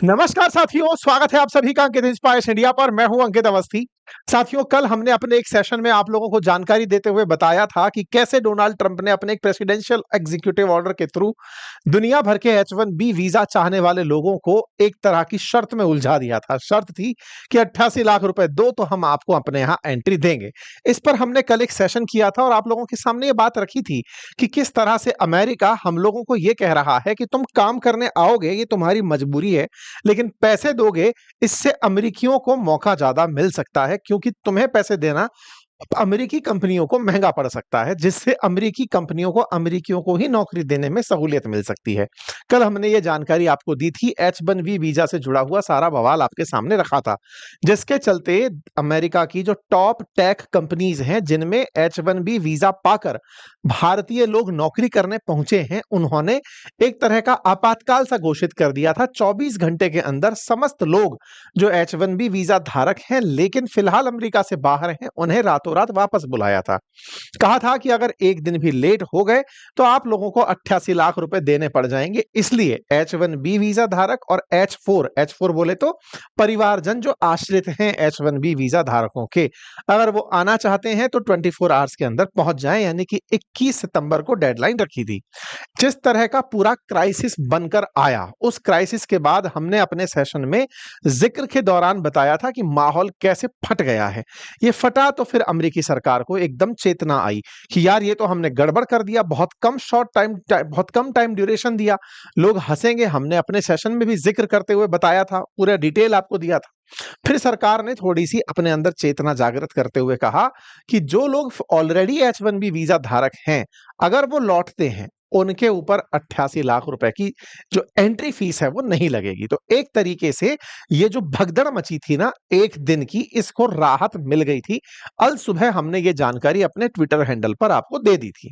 नमस्कार साथियों, स्वागत है आप सभी का अंकित इंस्पायर्स इंडिया पर। मैं हूं अंकित अवस्थी। साथियों, कल हमने अपने एक सेशन में आप लोगों को जानकारी देते हुए बताया था कि कैसे डोनाल्ड ट्रंप ने अपने एक प्रेसिडेंशियल एग्जीक्यूटिव ऑर्डर के थ्रू दुनिया भर के H1B वीजा चाहने वाले लोगों को एक तरह की शर्त में उलझा दिया था। शर्त थी कि 88 लाख रुपए दो तो हम आपको अपने यहाँ एंट्री देंगे। इस पर हमने कल एक सेशन किया था और आप लोगों के सामने ये बात रखी थी कि किस तरह से अमेरिका हम लोगों को ये कह रहा है कि तुम काम करने आओगे, ये तुम्हारी मजबूरी है, लेकिन पैसे दोगे, इससे अमेरिकियों को मौका ज्यादा मिल सकता है, क्योंकि तुम्हें पैसे देना अमेरिकी कंपनियों को महंगा पड़ सकता है, जिससे अमेरिकी कंपनियों को अमेरिकियों को ही नौकरी देने में सहूलियत मिल सकती है। कल हमने ये जानकारी आपको दी थी, H1B वीजा से जुड़ा हुआ सारा बवाल आपके सामने रखा था, जिसके चलते अमेरिका की जो टॉप टेक कंपनीज हैं, जिनमें H1B वीजा पाकर भारतीय लोग नौकरी करने पहुंचे हैं, उन्होंने एक तरह का आपातकाल सा घोषित कर दिया था। 24 घंटे के अंदर समस्त लोग जो H1B वीजा धारक हैं लेकिन फिलहाल अमेरिका से बाहर हैं, उन्हें रातों रात वापस बुलाया था। कहा था कि अगर एक दिन भी लेट हो गए तो आप लोगों को 88 लाख रुपए देने पड़ जाएंगे। इसलिए H1B वीजा धारक और H4 बोले तो परिवारजन जो आश्रित हैं H1B वीजा धारकों के, अगर वो आना चाहते हैं तो 24 आवर्स के अंदर पहुंच जाएं, यानी कि 21 सितंबर को डेडलाइन रखी थी। जिस तरह का पूरा क्राइसिस बनकर आया, उस क्राइसिस के बाद हमने अपने सेशन में जिक्र के दौरान बताया था कि माहौल कैसे फट गया है। ये फटा तो फिर अमेरिकी सरकार को एकदम चेतना आई कि यार ये तो हमने गड़बड़ कर दिया, बहुत कम टाइम ड्यूरेशन दिया, लोग हंसेंगे। हमने अपने सेशन में भी जिक्र करते हुए बताया था, पूरा डिटेल आपको दिया था। फिर सरकार ने थोड़ी सी अपने अंदर चेतना जागृत करते हुए कहा कि जो लोग ऑलरेडी H1B वीजा धारक हैं, अगर वो लौटते हैं, उनके ऊपर 88 लाख रुपए की जो एंट्री फीस है वो नहीं लगेगी। तो एक तरीके से ये जो भगदड़ मची थी ना एक दिन की, इसको राहत मिल गई थी। अल सुबह हमने ये जानकारी अपने ट्विटर हैंडल पर आपको दे दी थी,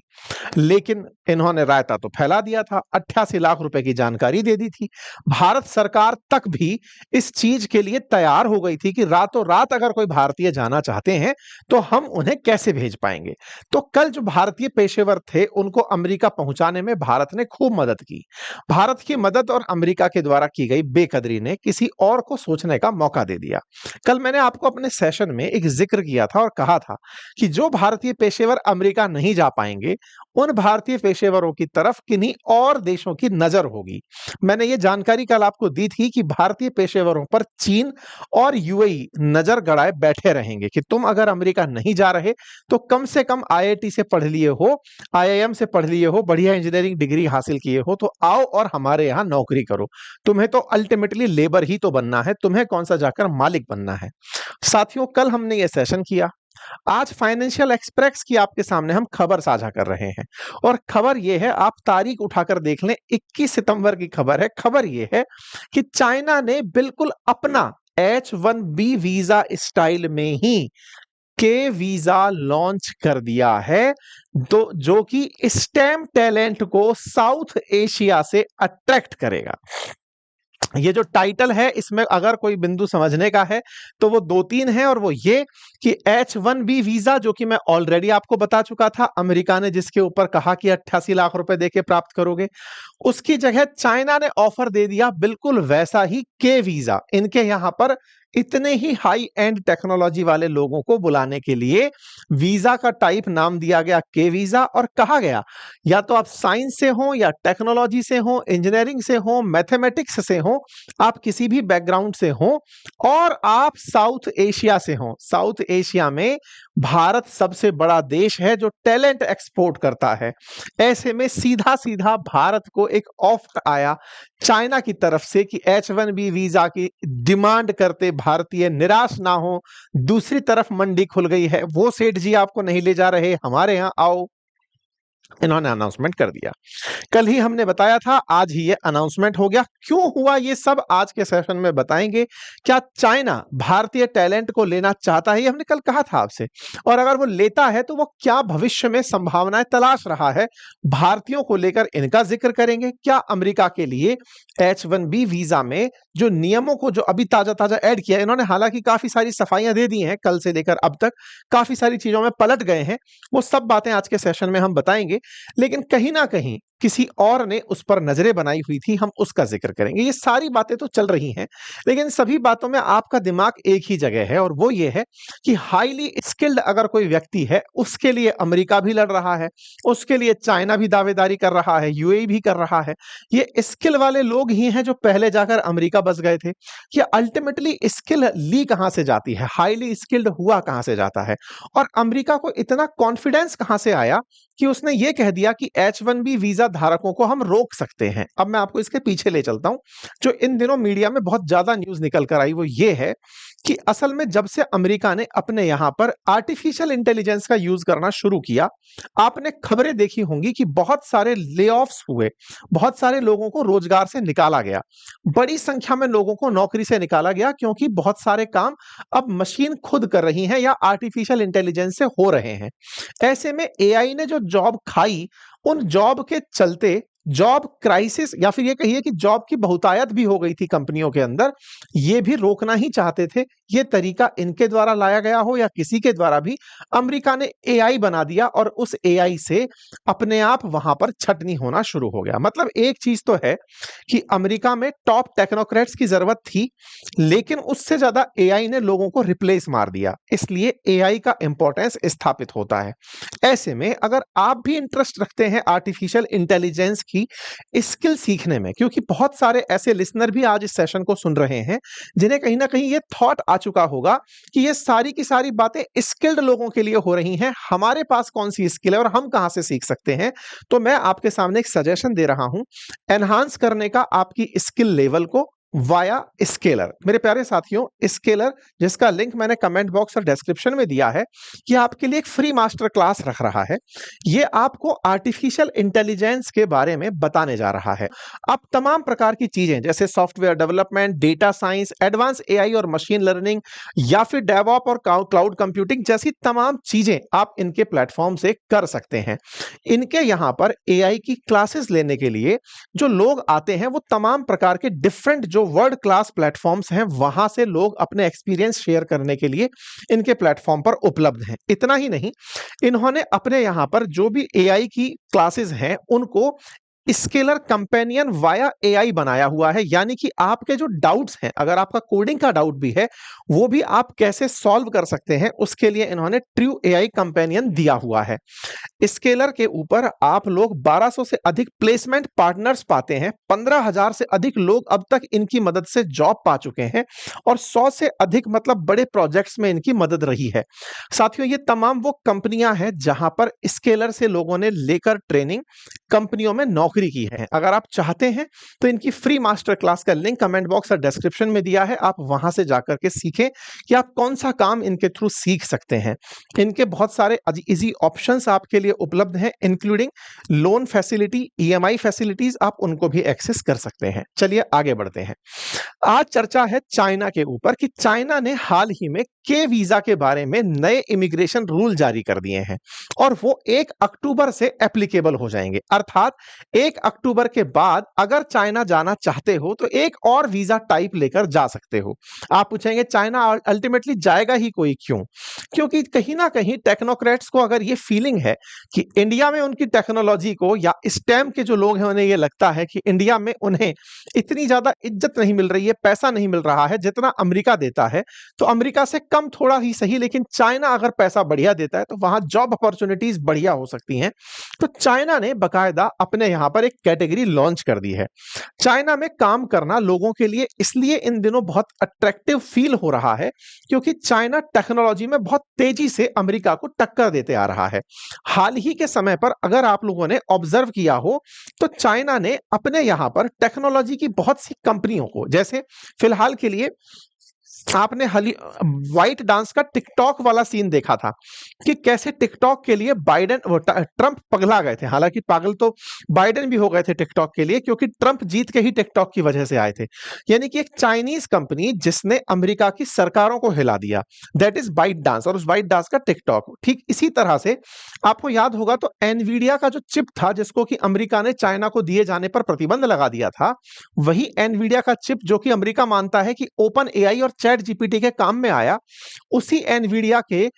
लेकिन इन्होंने रायता तो फैला दिया था, 88 लाख रुपए की जानकारी दे दी थी। भारत सरकार तक भी इस चीज के लिए तैयार हो गई थी कि रातों रात अगर कोई भारतीय जाना चाहते हैं तो हम उन्हें कैसे भेज पाएंगे। तो कल जो भारतीय पेशेवर थे उनको अमेरिका पहुंचाने में भारत ने खूब मदद की। भारत की मदद और अमेरिका के द्वारा की गई बेकदरी ने किसी और को सोचने का मौका दे दिया। कल मैंने आपको अपने सेशन में एक जिक्र किया था और कहा था कि जो भारतीय पेशेवर अमेरिका नहीं जा पाएंगे, उन भारतीय पेशेवरों की तरफ किन्हीं और देशों की नजर होगी। मैंने ये जानकारी कल आपको दी थी कि भारतीय पेशेवरों पर चीन और UAE नजर गड़ाए बैठे रहेंगे कि तुम अगर अमेरिका नहीं जा रहे तो कम से कम IIT से पढ़ लिए हो, IIM से पढ़ लिए हो, बढ़िया इंजीनियरिंग डिग्री हासिल किए हो, तो आओ और हमारे यहाँ नौकरी करो। तुम्हें तो अल्टीमेटली लेबर ही तो बनना है, तुम्हें कौन सा जाकर मालिक बनना है। साथियों, कल हमने ये सेशन किया। आज फाइनेंशियल एक्सप्रेस की आपके सामने हम खबर साझा कर रहे हैं और खबर यह है, आप तारीख उठाकर देख लें, 21 सितंबर की खबर है। खबर यह है कि चाइना ने बिल्कुल अपना H1B वीजा स्टाइल में ही के वीजा लॉन्च कर दिया है, तो जो कि स्टेम टैलेंट को साउथ एशिया से अट्रैक्ट करेगा। ये जो टाइटल है, इसमें अगर कोई बिंदु समझने का है तो वो दो तीन है, और वो ये कि H1B वीजा, जो कि मैं ऑलरेडी आपको बता चुका था, अमेरिका ने जिसके ऊपर कहा कि 88 लाख रुपए देके प्राप्त करोगे, उसकी जगह चाइना ने ऑफर दे दिया बिल्कुल वैसा ही के वीजा। इनके यहां पर इतने ही हाई एंड टेक्नोलॉजी वाले लोगों को बुलाने के लिए वीजा का टाइप नाम दिया गया के वीजा, और कहा गया या तो आप साइंस से हो, या टेक्नोलॉजी से हो, इंजीनियरिंग से हो, मैथमेटिक्स से हो, आप किसी भी बैकग्राउंड से हो, और आप साउथ एशिया से हो। साउथ एशिया में भारत सबसे बड़ा देश है जो टैलेंट एक्सपोर्ट करता है। ऐसे में सीधा सीधा भारत को एक ऑफर आया चाइना की तरफ से कि H1B वीजा की डिमांड करते भारतीय निराश ना हो। दूसरी तरफ मंडी खुल गई है, वो सेठ जी आपको नहीं ले जा रहे, हमारे यहां आओ। इन्होंने अनाउंसमेंट कर दिया। कल ही हमने बताया था, आज ही ये अनाउंसमेंट हो गया। क्यों हुआ ये सब आज के सेशन में बताएंगे। क्या चाइना भारतीय टैलेंट को लेना चाहता है, ये हमने कल कहा था आपसे, और अगर वो लेता है तो वो क्या भविष्य में संभावनाएं तलाश रहा है भारतीयों को लेकर, इनका जिक्र करेंगे। क्या अमेरिका के लिए H1B वीजा में जो नियमों को जो अभी ताजा ताजा ऐड किया, इन्होंने हालांकि काफी सारी सफाइयां दे दी हैं, कल से लेकर अब तक काफी सारी चीजों में पलट गए हैं, वो सब बातें आज के सेशन में हम बताएंगे। करेंगे, लेकिन कहीं ना कहीं किसी और ने उस पर नजरें बनाई हुई थी, हम उसका जिक्र करेंगे। ये सारी बातें तो चल रही हैं, लेकिन सभी बातों में आपका दिमाग एक ही जगह है, और वो ये है कि हाईली स्किल्ड अगर कोई व्यक्ति है, उसके लिए अमेरिका भी लड़ रहा है, उसके लिए चाइना भी दावेदारी कर रहा है, यूएई भी कर रहा है। ये स्किल वाले लोग ही हैं जो पहले जाकर अमेरिका बस गए थे। कि अल्टीमेटली स्किल ली कहां से जाती है, हाईली स्किल्ड हुआ कहां से जाता है, और अमेरिका को इतना कॉन्फिडेंस कहां से आया कि उसने ये कह दिया कि H1B वीजा धारकों को हम रोक सकते हैं। अब मैं आपको इसके पीछे ले चलता हूं। जो इन दिनों मीडिया में बहुत ज्यादा न्यूज निकल कर आई वो ये है कि असल में जब से अमेरिका ने अपने यहां पर आर्टिफिशियल इंटेलिजेंस का यूज करना शुरू किया, आपने खबरें देखी होंगी कि बहुत सारे लेऑफ्स हुए, बहुत सारे लोगों को रोजगार से निकाला गया, बड़ी संख्या में लोगों को नौकरी से निकाला गया, क्योंकि बहुत सारे काम अब मशीन खुद कर रही हैं या आर्टिफिशियल इंटेलिजेंस से हो रहे हैं। ऐसे में एआई ने जो जॉब खाई, उन जॉब के चलते जॉब क्राइसिस या फिर ये कहिए कि जॉब की बहुतायत भी हो गई थी कंपनियों के अंदर। ये भी रोकना ही चाहते थे। ये तरीका इनके द्वारा लाया गया हो या किसी के द्वारा भी, अमेरिका ने एआई बना दिया और उस एआई से अपने आप वहां पर छटनी होना शुरू हो गया। मतलब एक चीज तो है कि अमेरिका में टॉप टेक्नोक्रेट्स की जरूरत थी, लेकिन उससे ज्यादा एआई ने लोगों को रिप्लेस मार दिया, इसलिए एआई का इंपॉर्टेंस स्थापित होता है। ऐसे में अगर आप भी इंटरेस्ट रखते हैं आर्टिफिशियल इंटेलिजेंस की स्किल सीखने में, क्योंकि बहुत सारे ऐसे लिसनर भी आज इस सेशन को सुन रहे हैं जिन्हें कहीं ना कहीं ये थॉट आ चुका होगा कि ये सारी की सारी बातें स्किल्ड लोगों के लिए हो रही हैं, हमारे पास कौन सी स्किल है और हम कहां से सीख सकते हैं। तो मैं आपके सामने एक सजेशन दे रहा हूं एनहांस करने का आपकी स्किल लेवल को वाया स्केलर। मेरे प्यारे साथियों, स्केलर जिसका लिंक मैंने कमेंट बॉक्स और डिस्क्रिप्शन में दिया है, ये आपके लिए एक फ्री मास्टर क्लास रख रहा है। ये आपको आर्टिफिशियल इंटेलिजेंस के बारे में बताने जा रहा है। आप तमाम प्रकार की चीजें जैसे software development, data science, advance AI और मशीन लर्निंग, या फिर डेवऑप और क्लाउड कंप्यूटिंग जैसी तमाम चीजें आप इनके प्लेटफॉर्म से कर सकते हैं। इनके यहां पर एआई की क्लासेस लेने के लिए जो लोग आते हैं, वो तमाम प्रकार के डिफरेंट जो वर्ल्ड क्लास प्लेटफॉर्म्स हैं, वहां से लोग अपने एक्सपीरियंस शेयर करने के लिए इनके प्लेटफॉर्म पर उपलब्ध हैं। इतना ही नहीं, इन्होंने अपने यहां पर जो भी एआई की क्लासेस हैं उनको स्केलर कंपेनियन वाया एआई बनाया हुआ है। यानी कि आपके जो डाउट्स हैं, अगर आपका कोडिंग का डाउट भी है, वो भी आप कैसे सॉल्व कर सकते हैं, उसके लिए इन्होंने ट्रू एआई कंपेनियन दिया हुआ है। स्केलर के ऊपर आप लोग 1200 से अधिक प्लेसमेंट पार्टनर्स पाते हैं, 15,000 से अधिक लोग अब तक इनकी मदद से जॉब पा चुके हैं, और 100 से अधिक मतलब बड़े प्रोजेक्ट्स में इनकी मदद रही है। साथियों, ये तमाम वो कंपनियां हैं जहां पर स्केलर से लोगों ने लेकर ट्रेनिंग कंपनियों में नौकरी की है। अगर आप चाहते हैं तो इनकी फ्री मास्टर क्लास का लिंक कमेंट बॉक्स और डिस्क्रिप्शन में दिया है, आप वहां से जाकर के सीखें कि आप कौन सा काम इनके थ्रू सीख सकते हैं। इनके बहुत सारे इजी ऑप्शंस आपके लिए उपलब्ध हैं, including loan facility, EMI facilities, आप उनको भी एक्सेस कर सकते हैं। चलिए आगे बढ़ते हैं। आज चर्चा है चाइना के ऊपर कि चाइना ने हाल ही में के वीजा के बारे में नए इमिग्रेशन रूल जारी कर दिए हैं, और वो 1 अक्टूबर से एप्लीकेबल हो जाएंगे। अर्थात 1 अक्टूबर के बाद अगर चाइना जाना चाहते हो तो एक और वीजा टाइप लेकर जा सकते हो। आप पूछेंगे चाइना अल्टीमेटली जाएगा ही कोई क्यों? क्योंकि कहीं ना कहीं टेक्नोक्रेट्स को अगर ये फीलिंग है कि इंडिया में उनकी टेक्नोलॉजी को, या स्टेम के जो लोग हैं उन्हें ये लगता है कि इंडिया में उन्हें इतनी ज्यादा इज्जत नहीं मिल रही है, पैसा नहीं मिल रहा है जितना अमेरिका देता है, तो अमेरिका से कम थोड़ा ही सही, लेकिन चाइना अगर पैसा बढ़िया देता है तो वहां जॉब अपॉर्चुनिटीज बढ़िया हो सकती हैं। तो चाइना ने बकायदा अपने यहां पर एक कैटेगरी लॉन्च कर दी है। चाइना में काम करना लोगों के लिए इसलिए इन दिनों बहुत अट्रैक्टिव फील हो रहा है क्योंकि चाइना टेक्नोलॉजी में बहुत तेजी से अमेरिका को टक्कर देते आ रहा है। हाल ही के समय पर अगर आप लोगों ने ऑब्जर्व किया हो तो चाइना ने अपने यहां पर टेक्नोलॉजी की बहुत सी कंपनियों को, जैसे फिलहाल के लिए आपने व्हाइट डांस का टिकटॉक वाला सीन देखा था कि कैसे टिकटॉक के लिए ट्रंप पगला गए थे। हालांकि पागल तो बाइडेन भी हो गए थे टिकटॉक के लिए, क्योंकि ट्रंप जीत के ही टिकटॉक की वजह से आए थे। यानी कि एक चाइनीज कंपनी जिसने अमेरिका की सरकारों को हिला दिया, दैट इज बाइट डांस, और उस बाइट डांस का टिकटॉक। ठीक इसी तरह से आपको याद होगा तो एनवीडिया का जो चिप था जिसको कि अमेरिका ने चाइना को दिए जाने पर प्रतिबंध लगा दिया था, वही एनवीडिया का चिप जो कि अमेरिका मानता है कि ओपन एआई और चैट जीपीटी के काम में आया, उसी एनवीडिया के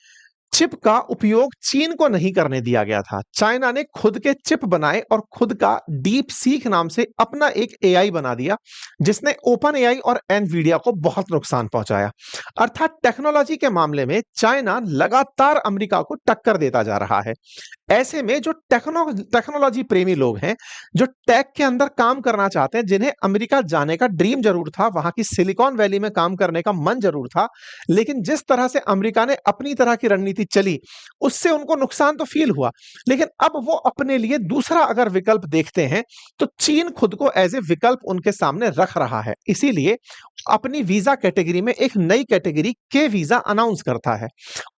चिप का उपयोग चीन को नहीं करने दिया गया था। चाइना ने खुद के चिप बनाए और खुद का डीप सीक नाम से अपना एक एआई बना दिया, जिसने ओपन एआई और एनवीडिया को बहुत नुकसान पहुंचाया। अर्थात टेक्नोलॉजी के मामले में चाइना लगातार अमेरिका को टक्कर देता जा रहा है। ऐसे में जो टेक्नोलॉजी प्रेमी लोग हैं, जो टेक के अंदर काम करना चाहते हैं, जिन्हें अमेरिका जाने का ड्रीम जरूर था, वहां की सिलिकॉन वैली में काम करने का मन जरूर था, लेकिन जिस तरह से अमेरिका ने अपनी तरह की रणनीति चली, उससे उनको नुकसान तो फील हुआ। लेकिन अब वो अपने लिए दूसरा अगर विकल्प देखते हैं, तो चीन खुद को एज ए विकल्प उनके सामने रख रहा है। इसीलिए अपनी वीजा कैटेगरी में एक नई कैटेगरी के वीजा अनाउंस करता है।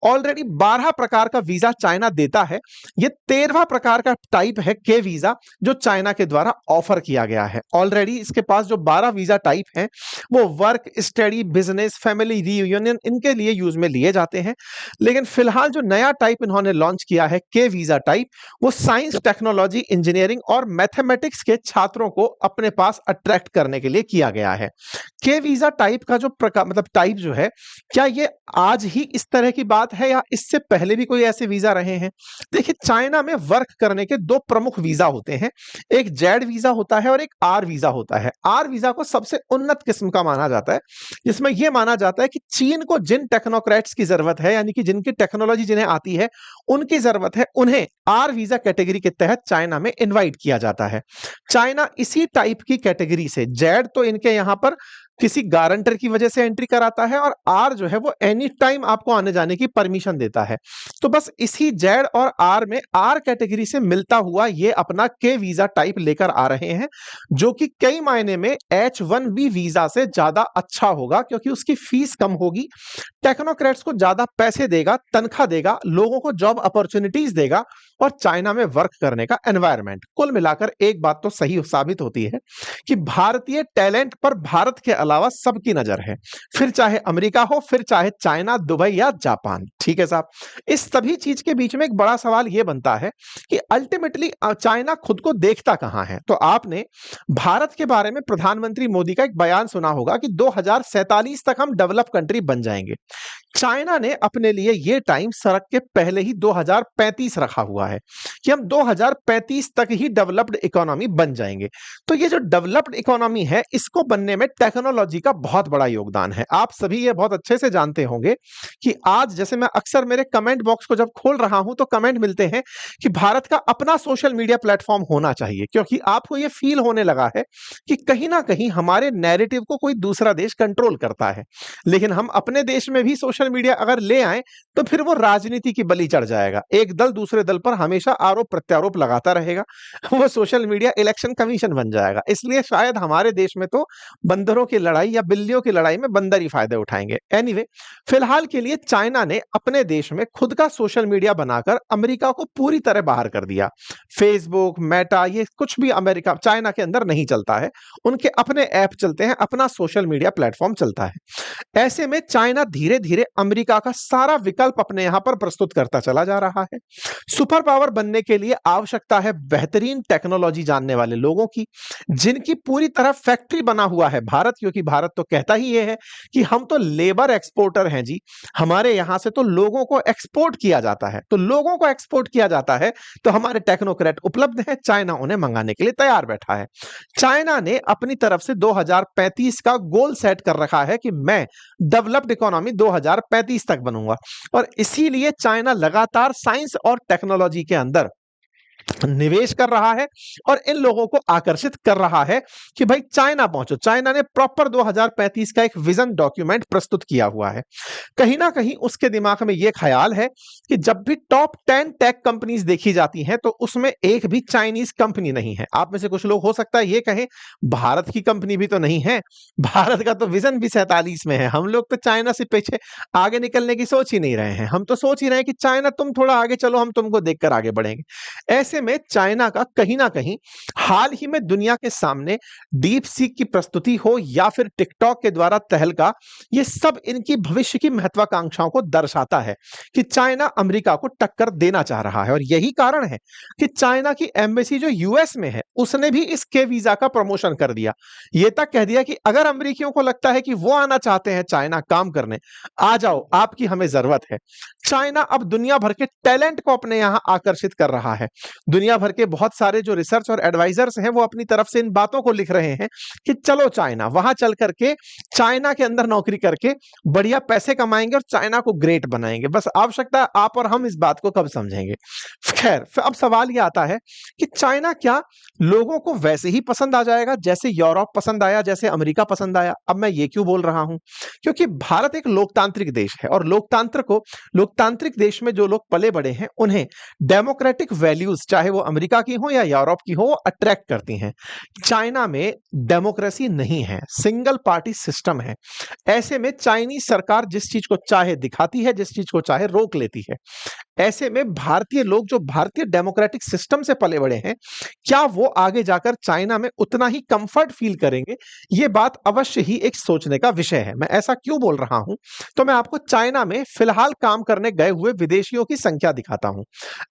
ऑलरेडी 12 प्रकार का वीजा चाइना देता है। ये 13वां प्रकार का टाइप है के वीजा, जो चाइना के द्वारा ऑफर किया गया है। ऑलरेडी इसके पास जो 12 वीजा टाइप हैं, वो work, study, business, family reunion, इनके लिए यूज में लिए जाते हैं। लेकिन फिलहाल जो नया टाइप इन्होंने लॉन्च किया है के वीजा टाइप, वो साइंस, टेक्नोलॉजी, इंजीनियरिंग और मैथमेटिक्स के छात्रों को अपने पास अट्रैक्ट करने के लिए किया गया है। के वीजा टाइप का जो प्रकार मतलब टाइप जो है, क्या ये आज ही इस तरह की बात है या इससे पहले भी कोई ऐसे वीजा रहे हैं? देखिए, चाइना में वर्क करने के दो प्रमुख वीजा होते हैं। एक जेड वीजा होता है और एक आर वीजा होता है। आर वीजा को सबसे उन्नत किस्म का माना जाता है, जिसमें यह माना जाता है कि चीन को जिन टेक्नोक्रेट्स की जरूरत है, यानी कि जिनकी टेक्नोलॉजी जिन्हें आती है, उनकी जरूरत है, उन्हें आर वीजा कैटेगरी के तहत चाइना में इनवाइट किया जाता है। चाइना इसी टाइप की कैटेगरी से, जेड तो इनके यहां पर किसी गारंटर की वजह से एंट्री कराता है, और आर जो है वो एनी टाइम आपको आने जाने की परमिशन देता है। तो बस इसी जेड और आर में आर कैटेगरी से मिलता हुआ ये अपना के वीजा टाइप लेकर आ रहे हैं, जो कि कई मायने में H1B वीजा से ज्यादा अच्छा होगा, क्योंकि उसकी फीस कम होगी, टेक्नोक्रेट्स को ज्यादा पैसे देगा, तनख्वाह देगा, लोगों को जॉब अपॉर्चुनिटीज देगा, और चाइना में वर्क करने का एनवायरनमेंट। कुल मिलाकर एक बात तो सही साबित होती है कि भारतीय टैलेंट पर भारत के अलावा सबकी नजर है, फिर चाहे अमेरिका हो, फिर चाहे चाइना, दुबई या जापान। ठीक है साहब, इस सभी चीज के बीच में एक बड़ा सवाल यह बनता है कि अल्टीमेटली चाइना खुद को देखता कहां है। तो आपने भारत के बारे में प्रधानमंत्री मोदी का एक बयान सुना होगा कि 2047 तक हम डेवलप कंट्री बन जाएंगे। चाइना ने अपने लिए यह टाइम सड़क के पहले ही 2035 रखा हुआ है कि हम 2035 तक ही डेवलप्ड इकोनॉमी बन जाएंगे। तो ये जो डेवलप्ड इकोनॉमी है, इसको बनने में टेक्नोलॉजी का बहुत बड़ा योगदान है। आप सभी ये बहुत अच्छे से जानते होंगे कि आज जैसे मैं अक्सर मेरे कमेंट बॉक्स को जब खोल रहा हूं, तो कमेंट मिलते हैं कि भारत का अपना सोशल मीडिया प्लेटफॉर्म होना चाहिए, क्योंकि आपको यह फील होने लगा है कि कहीं ना कहीं हमारे नैरेटिव को कोई दूसरा देश कंट्रोल करता है। लेकिन हम अपने देश में भी सोशल मीडिया अगर ले आए, तो फिर वो राजनीति की बलि चढ़ जाएगा। एक दल दूसरे दल पर हमेशा आरोप प्रत्यारोप लगाता रहेगा, वो सोशल मीडिया इलेक्शन कमीशन बन जाएगा। इसलिए शायद हमारे देश में तो बंदरों की लड़ाई या बिल्लियों की लड़ाई में बंदर ही फायदे उठाएंगे। एनीवे, फिलहाल के लिए चाइना ने अपने देश में खुद का सोशल मीडिया बनाकर अमेरिका को पूरी तरह बाहर कर दिया। फेसबुक, मेटा, ये कुछ भी अमेरिका चाइना के अंदर नहीं चलता है। उनके अपने ऐप चलते हैं, अपना सोशल मीडिया प्लेटफॉर्म चलता है। ऐसे में चाइना धीरे धीरे अमेरिका का सारा विकल्प अपने यहां पर प्रस्तुत करता चला जा रहा है। सुपर पावर बनने के लिए आवश्यकता है बेहतरीन टेक्नोलॉजी जानने वाले लोगों की, जिनकी पूरी तरह फैक्ट्री बना हुआ है भारत, क्योंकि भारत तो कहता ही यह है कि हम तो लेबर एक्सपोर्टर हैं जी, हमारे यहां से तो लोगों को एक्सपोर्ट किया जाता है। तो लोगों को एक्सपोर्ट किया जाता है, तो हमारे टेक्नोक्रेट उपलब्ध है, चाइना उन्हें मंगाने के लिए तैयार बैठा है। चाइना ने अपनी तरफ से 2035 का गोल सेट कर रखा है कि मैं डेवलप्ड इकोनॉमी 2035 तक बनूंगा, और इसीलिए चाइना लगातार साइंस और टेक्नोलॉजी के अंदर निवेश कर रहा है और इन लोगों को आकर्षित कर रहा है कि भाई चाइना पहुंचो। चाइना ने प्रॉपर 2035 का एक विजन डॉक्यूमेंट प्रस्तुत किया हुआ है। कहीं ना कहीं उसके दिमाग में यह ख्याल है कि जब भी टॉप 10 टेक कंपनीज देखी जाती हैं, तो उसमें एक भी चाइनीज कंपनी नहीं है। आप में से कुछ लोग हो सकता है ये कहें, भारत की कंपनी भी तो नहीं है, भारत का तो विजन भी 47 में है, हम लोग तो चाइना से पीछे आगे निकलने की सोच ही नहीं रहे हैं। हम तो सोच ही रहे हैं कि चाइना तुम थोड़ा आगे चलो, हम तुमको देखकर आगे बढ़ेंगे। ऐसे में चाइना का कहीं ना कहीं हाल ही में दुनिया के सामने डीप सीक की प्रस्तुति हो या फिर टिकटॉक के द्वारा तहलका, ये सब इनकी भविष्य की महत्वाकांक्षाओं को दर्शाता है कि चाइना अमेरिका को टक्कर देना चाह रहा है। और यही कारण है कि चाइना की एम्बेसी जो यूएस में है उसने भी इस के वीजा का प्रमोशन कर दिया। ये तक कह दिया कि अगर अमेरिकियों को लगता है कि वो आना चाहते हैं चाइना काम करने, आ जाओ, आपकी हमें जरूरत है। चाइना अब दुनिया भर के टैलेंट को अपने यहां आकर्षित कर रहा है। दुनिया भर के बहुत सारे जो रिसर्च और एडवाइजर्स हैं वो अपनी तरफ से इन बातों को लिख रहे हैं कि चलो चाइना, वहां चल करके चाइना के अंदर नौकरी करके बढ़िया पैसे कमाएंगे और चाइना को ग्रेट बनाएंगे। बस आवश्यकता है आप और हम इस बात को कब समझेंगे। खैर, फिर अब सवाल यह आता है कि चाइना क्या लोगों को वैसे ही पसंद आ जाएगा जैसे यूरोप पसंद आया, जैसे अमेरिका पसंद आया? अब मैं ये क्यों बोल रहा हूं? क्योंकि भारत एक लोकतांत्रिक देश है और लोकतांत्रिक देश में जो लोग पले बड़े हैं उन्हें डेमोक्रेटिक वैल्यूज, चाहे वो अमेरिका की हो या यूरोप की हो, वो अट्रैक्ट करती हैं। चाइना में डेमोक्रेसी नहीं है, सिंगल पार्टी सिस्टम है। ऐसे में चाइनीज सरकार जिस चीज को चाहे दिखाती है, जिस चीज को चाहे रोक लेती है। ऐसे में भारतीय लोग जो भारतीय डेमोक्रेटिक सिस्टम से पले बड़े हैं, क्या वो आगे जाकर चाइना में उतना ही कंफर्ट फील करेंगे? ये बात अवश्य ही एक सोचने का विषय है। मैं ऐसा क्यों बोल रहा हूं, तो मैं आपको चाइना में फिलहाल काम करने गए हुए विदेशियों की संख्या दिखाता हूं।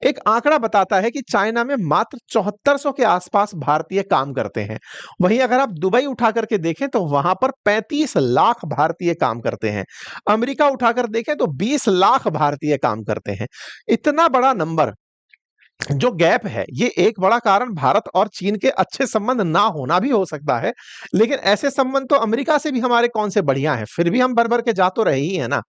एक आंकड़ा बताता है कि चाइना में मात्र 7400 के आसपास भारतीय काम करते हैं। वहीं अगर आप दुबई उठा करके देखें तो वहां पर 35 लाख भारतीय काम करते हैं। अमेरिका उठाकर देखें तो 20 लाख भारतीय काम करते हैं। इतना बड़ा नंबर, जो गैप है, ये एक बड़ा कारण भारत और चीन के अच्छे संबंध ना होना भी हो सकता है। लेकिन ऐसे संबंध तो अमेरिका से भी हमारे कौन से बढ़िया हैं, फिर भी हम भर भर के जा तो रहे ही है ना।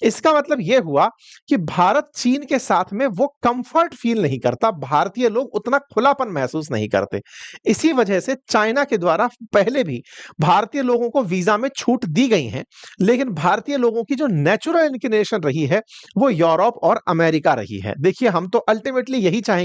इसका मतलब यह हुआ कि भारत चीन के साथ में वो कंफर्ट फील नहीं करता, भारतीय लोग उतना खुलापन महसूस नहीं करते। इसी वजह से चाइना के द्वारा पहले भी भारतीय लोगों को वीजा में छूट दी गई है, लेकिन भारतीय लोगों की जो नेचुरल इंक्लिनेशन रही है वो यूरोप और अमेरिका रही है। देखिए, हम तो अल्टीमेटली यही चाहेंगे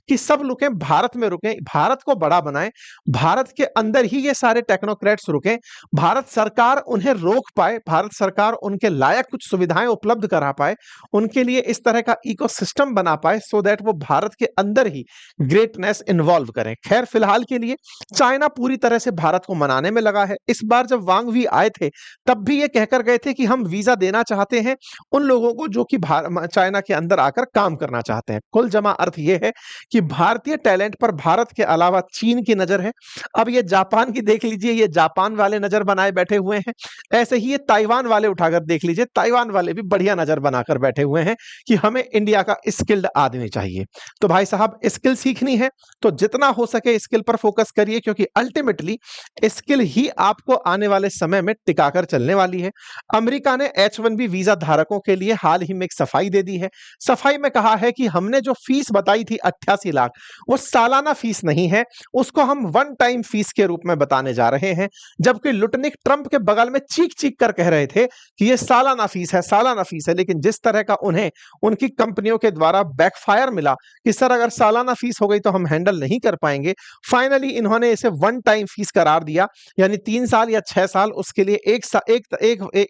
कि सब रुके भारत में, रुके भारत को बड़ा बनाएं, भारत के अंदर ही ये सारे टेक्नोक्रेट्स रुके, भारत सरकार उन्हें रोक पाए, भारत सरकार उनके लायक कुछ सुविधाएं उपलब्ध करा पाए, उनके लिए इस तरह का इकोसिस्टम बना पाए, सो दैट वो भारत के अंदर ही ग्रेटनेस इन्वॉल्व करें। खैर, फिलहाल के लिए चाइना पूरी तरह से भारत को मनाने में लगा है। इस बार जब वांग वी आए थे तब भी ये कहकर गए थे कि हम वीजा देना चाहते हैं उन लोगों को जो कि चाइना के अंदर आकर काम करना चाहते हैं। कुल जमा अर्थ यह है कि भारतीय टैलेंट पर भारत के अलावा चीन की नजर है। अब ये जापान की देख लीजिए, ये जापान वाले नजर बनाए बैठे हुए हैं। ऐसे ही ये ताइवान वाले उठाकर देख लीजिए, ताइवान वाले भी बढ़िया नजर बनाकर बैठे हुए हैं कि हमें इंडिया का स्किल्ड आदमी चाहिए। तो भाई साहब, स्किल सीखनी है तो जितना हो सके स्किल पर फोकस करिए, क्योंकि अल्टीमेटली स्किल ही आपको आने वाले समय में टिकाकर चलने वाली है। अमेरिका ने H1B वीजा धारकों के लिए हाल ही में एक सफाई दे दी है। सफाई में कहा है कि हमने जो फीस बताई थी 88 लाख, वो सालाना फीस नहीं है, उसको हम वन टाइम फीस के रूप में बताने जा रहे हैं। जबकि लुटनिक ट्रंप के बगल में चीख चीख कर कह रहे थे कि ये सालाना फीस है, सालाना फीस है। लेकिन जिस तरह का उन्हें उनकी कंपनियों के द्वारा बैकफायर मिला कि सर अगर सालाना फीस हो गई तो हम हैंडल नहीं कर पाएंगे, फाइनली इन्होंने इसे वन टाइम फीस करार दिया, यानी 3 साल या 6 साल उसके लिए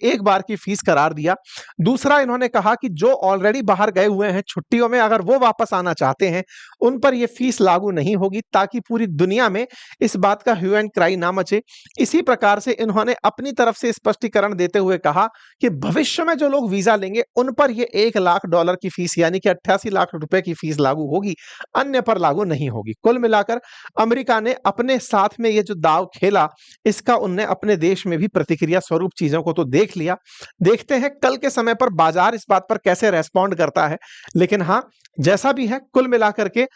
एक बार की फीस करार दिया। दूसरा, इन्होंने कहा कि जो ऑलरेडी बाहर गए हुए हैं छुट्टियों में, अगर वो वापस आना चाहते हैं उन पर यह फीस लागू नहीं होगी, ताकि पूरी दुनिया में इस बात का ह्यू एंड क्राई ना मचे। इसी प्रकार से इन्होंने अपनी तरफ से स्पष्टीकरण देते हुए कहा कि भविष्य में जो लोग वीजा लेंगे उन पर यह $1 लाख की फीस, यानी कि 88 लाख रुपए की फीस लागू होगी, अन्य पर लागू नहीं होगी। कुल मिलाकर अमेरिका ने अपने साथ में ये जो दाव खेला, इसका उनने अपने देश में भी प्रतिक्रिया स्वरूप चीजों को तो देख लिया। देखते हैं कल के समय पर बाजार इस बात पर कैसे रेस्पॉन्ड करता है। लेकिन हाँ, जैसा भी है, कुल मिलाकर के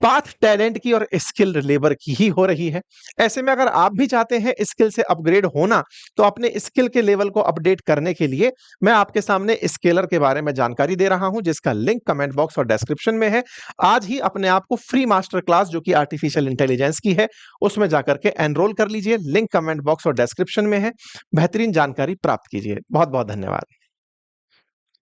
बात टैलेंट की और स्किल्ड लेबर की ही हो रही है। ऐसे में अगर आप भी चाहते हैं स्किल से अपग्रेड होना, तो अपने स्किल के लेवल को अपडेट करने के लिए मैं आपके सामने स्केलर के बारे में जानकारी दे रहा हूं, जिसका लिंक कमेंट बॉक्स और डिस्क्रिप्शन में है। आज ही अपने आप को फ्री मास्टर क्लास जो कि आर्टिफिशियल इंटेलिजेंस की है उसमें जाकर के एनरोल कर लीजिए। लिंक कमेंट बॉक्स और डिस्क्रिप्शन में है। बेहतरीन जानकारी प्राप्त कीजिए। बहुत बहुत धन्यवाद।